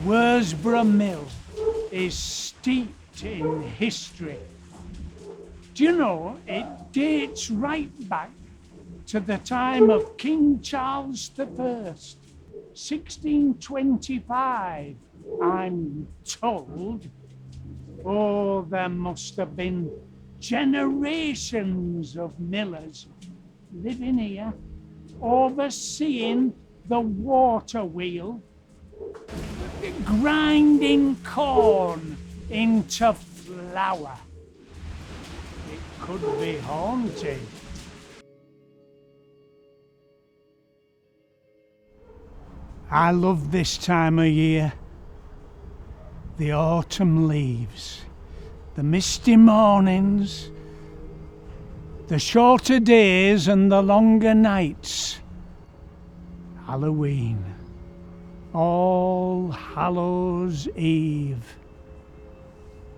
Worsbrough Mill is steeped in history. Do you know, it dates right back to the time of King Charles I, 1625, I'm told. Oh, there must have been generations of millers living here, overseeing the water wheel, grinding corn into flour. It could be haunted. I love this time of year. The autumn leaves, the misty mornings, the shorter days and the longer nights. Halloween, All Hallows Eve,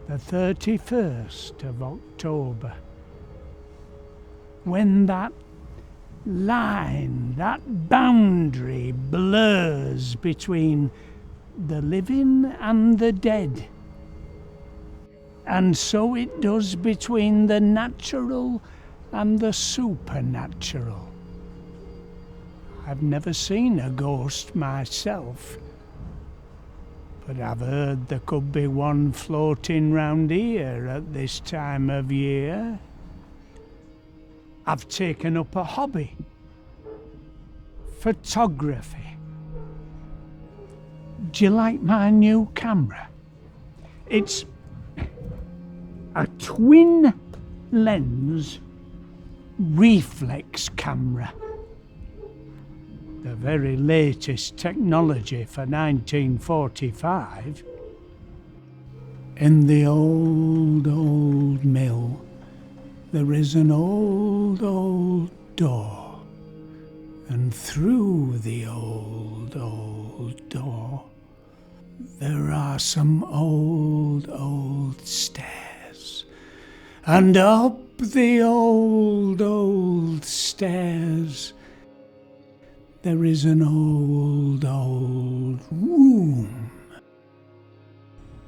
the 31st of October, when that line, that boundary blurs between the living and the dead. And so it does between the natural and the supernatural. I've never seen a ghost myself, but I've heard there could be one floating round here at this time of year. I've taken up a hobby, photography. Do you like my new camera? It's a twin lens reflex camera. The very latest technology for 1945. In the old mill, there is an old door, and through the old door, there are some old stairs, and up the old stairs, there is an old room,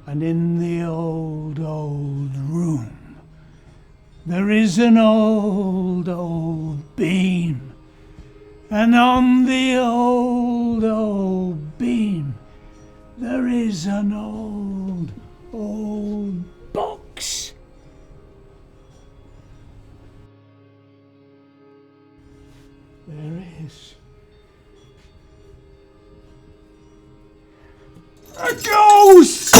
and in the old room, there is an old beam, and on the old beam, there is an old box. There is a ghost!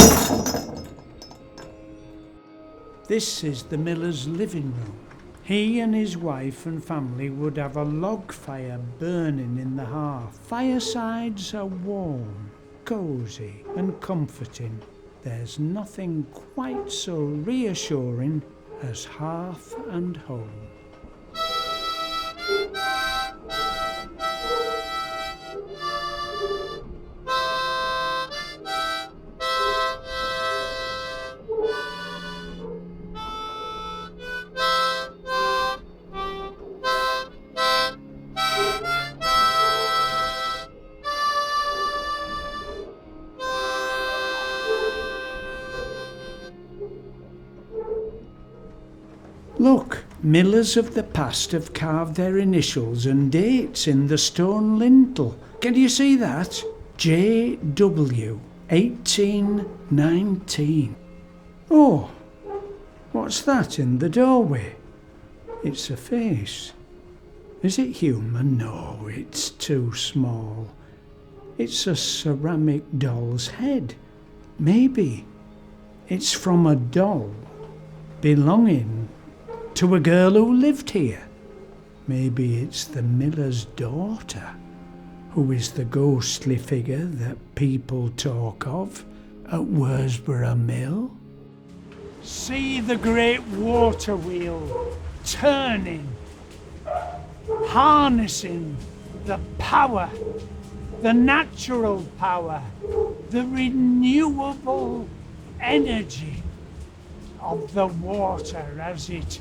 This is the miller's living room. He and his wife and family would have a log fire burning in the hearth. Firesides are warm, cosy and comforting. There's nothing quite so reassuring as hearth and home. Look, millers of the past have carved their initials and dates in the stone lintel. Can you see that? J.W. 1819. Oh, what's that in the doorway? It's a face. Is it human? No, it's too small. It's a ceramic doll's head. Maybe it's from a doll belonging to a girl who lived here. Maybe it's the miller's daughter, who is the ghostly figure that people talk of at Worsbrough Mill. See the great water wheel turning, harnessing the power, the natural power, the renewable energy of the water as it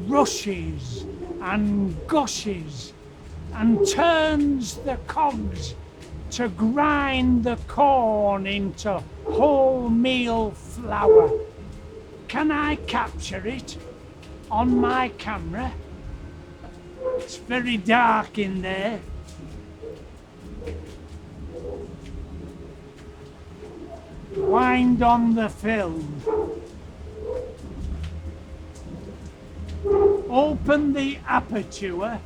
rushes and gushes and turns the cogs to grind the corn into wholemeal flour. Can I capture it on my camera? It's very dark in there. Wind on the film. Open the aperture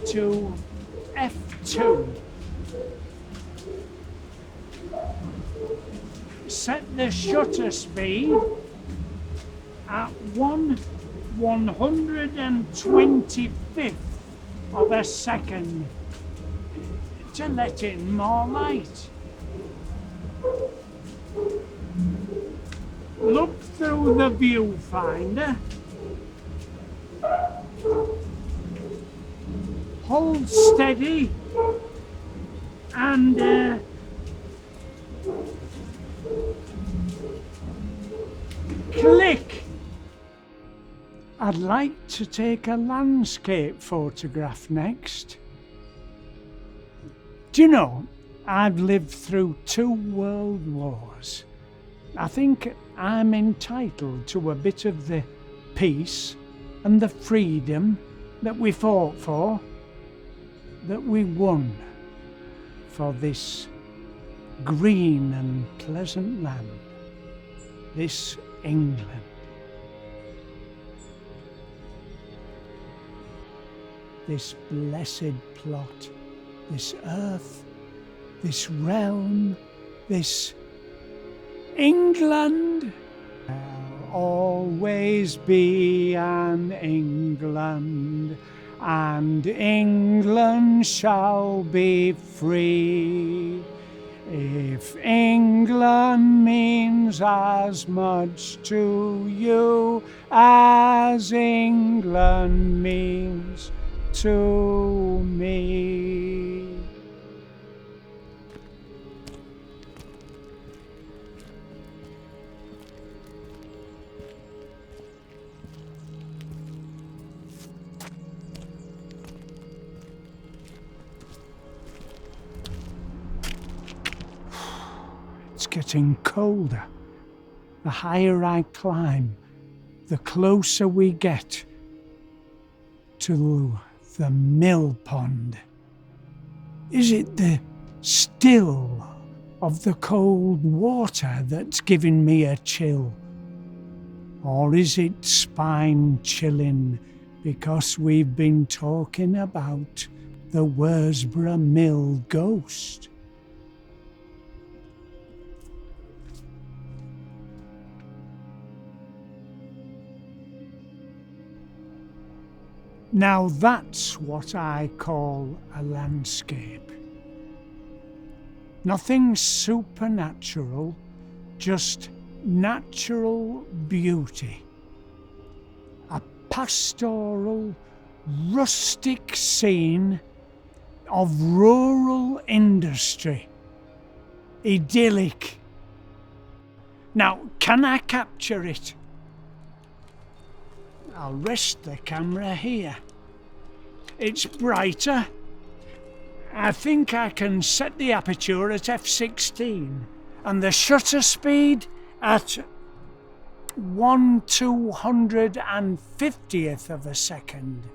to f2. Set the shutter speed at 1/125th of a second to let in more light. Look through the viewfinder. Hold steady and click. I'd like to take a landscape photograph next. Do you know, I've lived through 2 world wars. I think I'm entitled to a bit of the peace and the freedom that we fought for, that we won for this green and pleasant land, this England. This blessed plot, this earth, this realm, this England. There'll always be an England, and England shall be free. If England means as much to you as England means to me. It's getting colder. The higher I climb, the closer we get to the mill pond. Is it the still of the cold water that's giving me a chill? Or is it spine chilling because we've been talking about the Worsbrough Mill Ghost? Now that's what I call a landscape. Nothing supernatural, just natural beauty. A pastoral, rustic scene of rural industry. Idyllic. Now, can I capture it? I'll rest the camera here. It's brighter. I think I can set the aperture at f16 and the shutter speed at 1/250th of a second.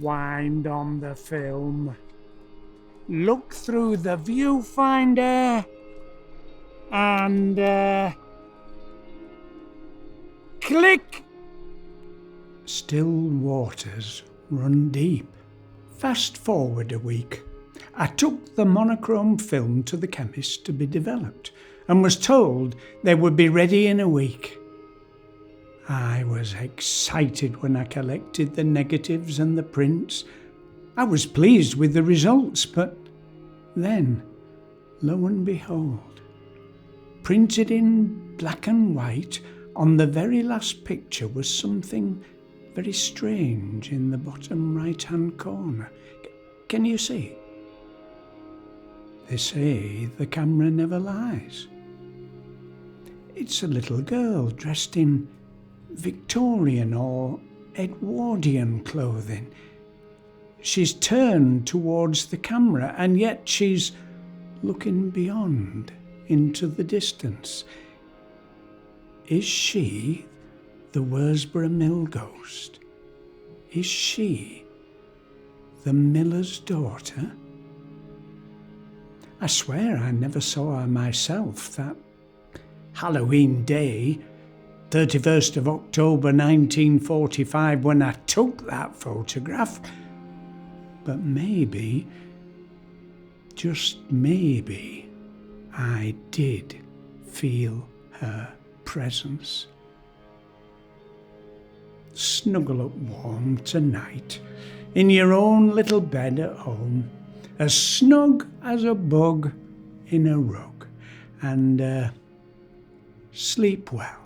Wind on the film. Look through the viewfinder and click! Still waters run deep. Fast forward a week. I took the monochrome film to the chemist to be developed and was told they would be ready in a week. I was excited when I collected the negatives and the prints. I was pleased with the results, but then, lo and behold, printed in black and white, on the very last picture was something very strange in the bottom right-hand corner. Can you see? They say the camera never lies. It's a little girl dressed in Victorian or Edwardian clothing. she's turned towards the camera, and yet she's looking beyond into the distance. Is she the Worsbrough Mill Ghost? Is she the miller's daughter? I swear I never saw her myself that Halloween day, 31st of October 1945, when I took that photograph. But maybe, just maybe, I did feel her presence. Snuggle up warm tonight in your own little bed at home, as snug as a bug in a rug, and sleep well.